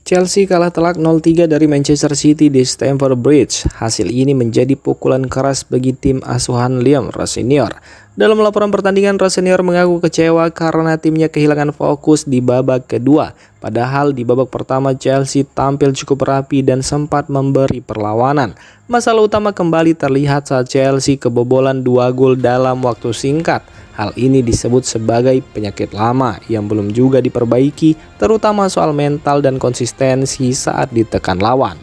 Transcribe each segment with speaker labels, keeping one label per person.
Speaker 1: Chelsea kalah telak 0-3 dari Manchester City di Stamford Bridge. Hasil ini menjadi pukulan keras bagi tim asuhan Liam Rosenior. Dalam laporan pertandingan, Rosenior mengaku kecewa karena timnya kehilangan fokus di babak kedua. Padahal di babak pertama Chelsea tampil cukup rapi dan sempat memberi perlawanan. Masalah utama kembali terlihat saat Chelsea kebobolan 2 gol dalam waktu singkat. Hal ini disebut sebagai penyakit lama yang belum juga diperbaiki, terutama soal mental dan konsistensi saat ditekan lawan.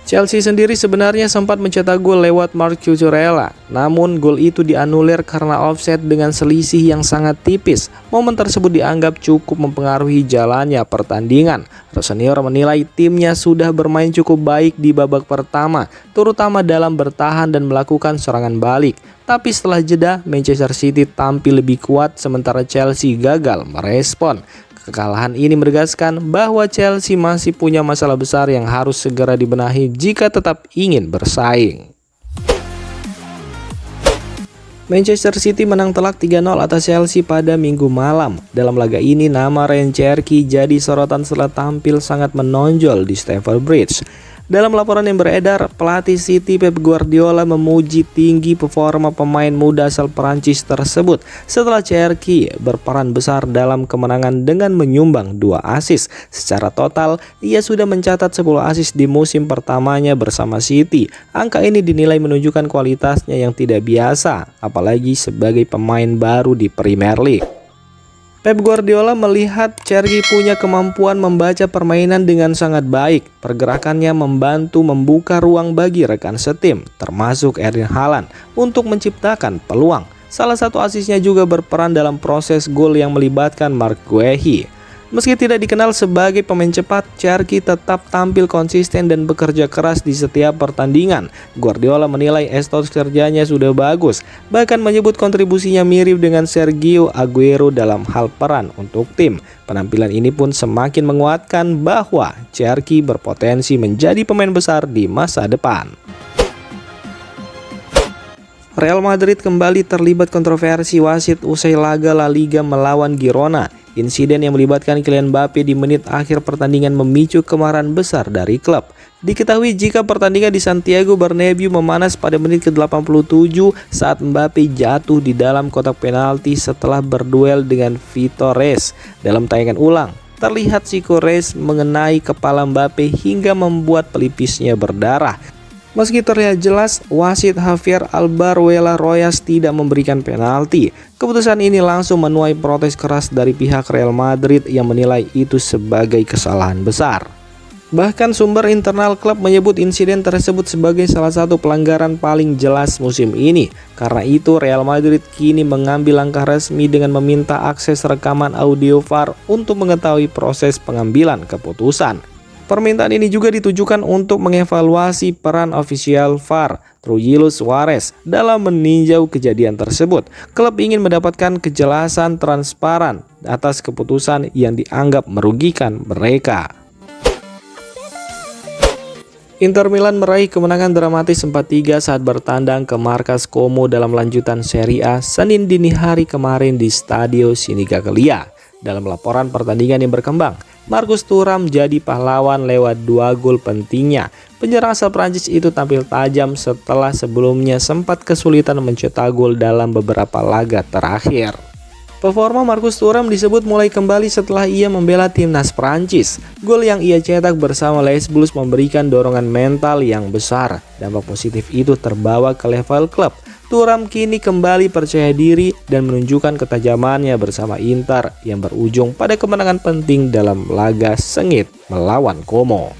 Speaker 1: Chelsea sendiri sebenarnya sempat mencetak gol lewat Marc Cucurella, namun gol itu dianulir karena offside dengan selisih yang sangat tipis. Momen tersebut dianggap cukup mempengaruhi jalannya pertandingan. Rosenior menilai timnya sudah bermain cukup baik di babak pertama, terutama dalam bertahan dan melakukan serangan balik. Tapi setelah jeda, Manchester City tampil lebih kuat sementara Chelsea gagal merespon. Kekalahan ini menegaskan bahwa Chelsea masih punya masalah besar yang harus segera dibenahi jika tetap ingin bersaing. Manchester City menang telak 3-0 atas Chelsea pada Minggu malam. Dalam laga ini, nama Ryan Cherky jadi sorotan setelah tampil sangat menonjol di Stamford Bridge. Dalam laporan yang beredar, pelatih City Pep Guardiola memuji tinggi performa pemain muda asal Prancis tersebut setelah Cherky berperan besar dalam kemenangan dengan menyumbang 2 assist. Secara total, ia sudah mencatat 10 assist di musim pertamanya bersama City. Angka ini dinilai menunjukkan kualitasnya yang tidak biasa, apalagi sebagai pemain baru di Premier League. Pep Guardiola melihat Cherky punya kemampuan membaca permainan dengan sangat baik. Pergerakannya membantu membuka ruang bagi rekan setim, termasuk Erling Haaland, untuk menciptakan peluang. Salah satu asisnya juga berperan dalam proses gol yang melibatkan Marc Guehi. Meski tidak dikenal sebagai pemain cepat, Cherky tetap tampil konsisten dan bekerja keras di setiap pertandingan. Guardiola menilai estos kerjanya sudah bagus, bahkan menyebut kontribusinya mirip dengan Sergio Aguero dalam hal peran untuk tim. Penampilan ini pun semakin menguatkan bahwa Cherky berpotensi menjadi pemain besar di masa depan. Real Madrid kembali terlibat kontroversi wasit usai laga La Liga melawan Girona. Insiden yang melibatkan Kylian Mbappe di menit akhir pertandingan memicu kemarahan besar dari klub. Diketahui jika pertandingan di Santiago Bernabeu memanas pada menit ke-87 saat Mbappe jatuh di dalam kotak penalti setelah berduel dengan Vitor Reis. Dalam tayangan ulang, terlihat siku Reis mengenai kepala Mbappe hingga membuat pelipisnya berdarah. Meski terlihat jelas, wasit Javier Albaruela Royas tidak memberikan penalti. Keputusan ini langsung menuai protes keras dari pihak Real Madrid yang menilai itu sebagai kesalahan besar. Bahkan sumber internal klub menyebut insiden tersebut sebagai salah satu pelanggaran paling jelas musim ini. Karena itu, Real Madrid kini mengambil langkah resmi dengan meminta akses rekaman audio VAR untuk mengetahui proses pengambilan keputusan. Permintaan ini juga ditujukan untuk mengevaluasi peran ofisial VAR Trujillo Suarez dalam meninjau kejadian tersebut. Klub ingin mendapatkan kejelasan transparan atas keputusan yang dianggap merugikan mereka. Inter Milan meraih kemenangan dramatis 4-3 saat bertandang ke markas Como dalam lanjutan Serie A Senin dini hari kemarin di Stadio Sinigaglia. Dalam laporan pertandingan yang berkembang, Marcus Thuram jadi pahlawan lewat 2 gol pentingnya. Penyerang asal Prancis itu tampil tajam setelah sebelumnya sempat kesulitan mencetak gol dalam beberapa laga terakhir. Performa Marcus Thuram disebut mulai kembali setelah ia membela timnas Prancis. Gol yang ia cetak bersama Les Blues memberikan dorongan mental yang besar. Dampak positif itu terbawa ke level klub. Thuram kini kembali percaya diri dan menunjukkan ketajamannya bersama Inter yang berujung pada kemenangan penting dalam laga sengit melawan Como.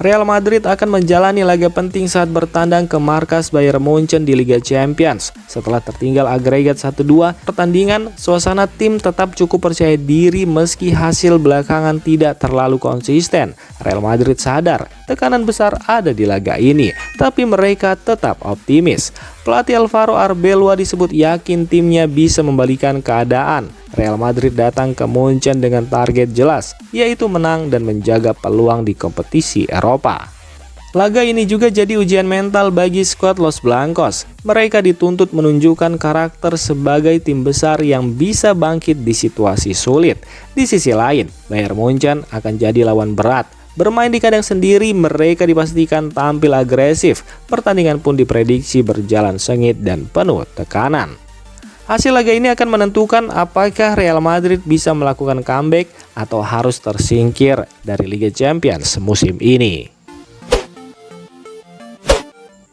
Speaker 1: Real Madrid akan menjalani laga penting saat bertandang ke markas Bayern Munchen di Liga Champions. Setelah tertinggal agregat 1-2 pertandingan, suasana tim tetap cukup percaya diri meski hasil belakangan tidak terlalu konsisten. Real Madrid sadar tekanan besar ada di laga ini, tapi mereka tetap optimis. Pelatih Alvaro Arbeloa disebut yakin timnya bisa membalikan keadaan. Real Madrid datang ke Munchen dengan target jelas, yaitu menang dan menjaga peluang di kompetisi Eropa. Laga ini juga jadi ujian mental bagi skuad Los Blancos. Mereka dituntut menunjukkan karakter sebagai tim besar yang bisa bangkit di situasi sulit. Di sisi lain, Bayern Munchen akan jadi lawan berat. Bermain di kandang sendiri, mereka dipastikan tampil agresif. Pertandingan pun diprediksi berjalan sengit dan penuh tekanan. Hasil laga ini akan menentukan apakah Real Madrid bisa melakukan comeback atau harus tersingkir dari Liga Champions musim ini.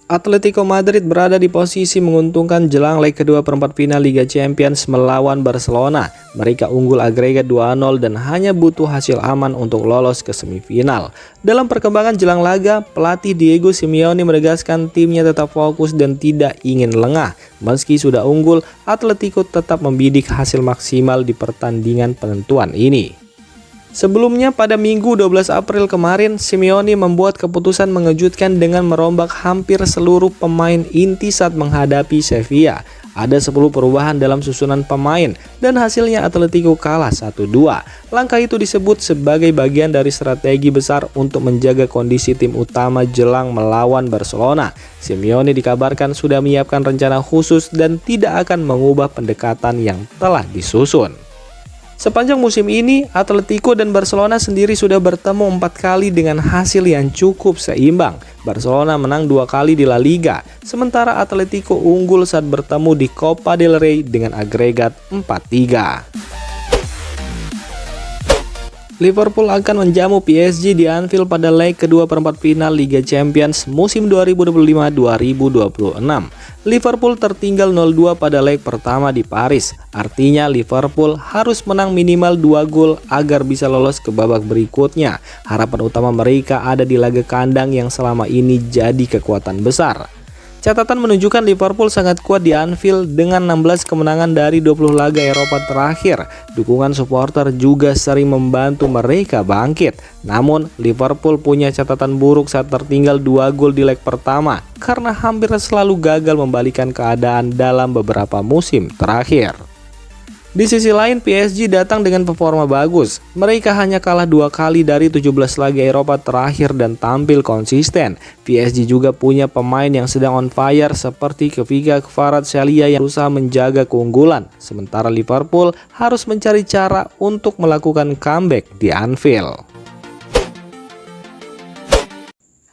Speaker 1: Atletico Madrid berada di posisi menguntungkan jelang leg kedua perempat final Liga Champions melawan Barcelona. Mereka unggul agregat 2-0 dan hanya butuh hasil aman untuk lolos ke semifinal. Dalam perkembangan jelang laga, pelatih Diego Simeone menegaskan timnya tetap fokus dan tidak ingin lengah. Meski sudah unggul, Atletico tetap membidik hasil maksimal di pertandingan penentuan ini. Sebelumnya pada Minggu 12 April kemarin, Simeone membuat keputusan mengejutkan dengan merombak hampir seluruh pemain inti saat menghadapi Sevilla. Ada 10 perubahan dalam susunan pemain dan hasilnya Atletico kalah 1-2. Langkah itu disebut sebagai bagian dari strategi besar untuk menjaga kondisi tim utama jelang melawan Barcelona. Simeone dikabarkan sudah menyiapkan rencana khusus dan tidak akan mengubah pendekatan yang telah disusun. Sepanjang musim ini, Atletico dan Barcelona sendiri sudah bertemu 4 kali dengan hasil yang cukup seimbang. Barcelona menang 2 kali di La Liga, sementara Atletico unggul saat bertemu di Copa del Rey dengan agregat 4-3. Liverpool akan menjamu PSG di Anfield pada leg kedua perempat final Liga Champions musim 2025-2026. Liverpool tertinggal 0-2 pada leg pertama di Paris. Artinya Liverpool harus menang minimal 2 gol agar bisa lolos ke babak berikutnya. Harapan utama mereka ada di laga kandang yang selama ini jadi kekuatan besar. Catatan menunjukkan Liverpool sangat kuat di Anfield dengan 16 kemenangan dari 20 laga Eropa terakhir. Dukungan supporter juga sering membantu mereka bangkit. Namun, Liverpool punya catatan buruk saat tertinggal 2 gol di leg pertama karena hampir selalu gagal membalikan keadaan dalam beberapa musim terakhir. Di sisi lain, PSG datang dengan performa bagus. Mereka hanya kalah 2 kali dari 17 laga Eropa terakhir dan tampil konsisten. PSG juga punya pemain yang sedang on fire seperti Kvaratskhelia yang berusaha menjaga keunggulan. Sementara Liverpool harus mencari cara untuk melakukan comeback di Anfield.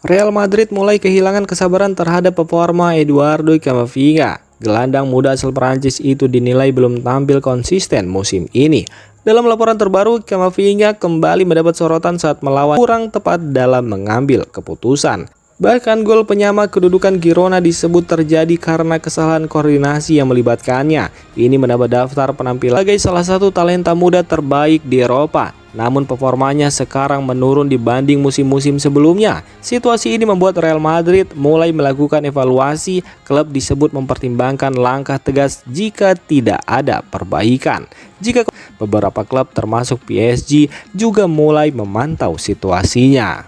Speaker 1: Real Madrid mulai kehilangan kesabaran terhadap performa Eduardo Camavinga. Gelandang muda asal Prancis itu dinilai belum tampil konsisten musim ini. Dalam laporan terbaru, Camavinga kembali mendapat sorotan saat melawan kurang tepat dalam mengambil keputusan. Bahkan gol penyama kedudukan Girona disebut terjadi karena kesalahan koordinasi yang melibatkannya. Ini menambah daftar penampilan sebagai salah satu talenta muda terbaik di Eropa. Namun performanya sekarang menurun dibanding musim-musim sebelumnya. Situasi ini membuat Real Madrid mulai melakukan evaluasi. Klub disebut mempertimbangkan langkah tegas jika tidak ada perbaikan. Jika beberapa klub termasuk PSG juga mulai memantau situasinya.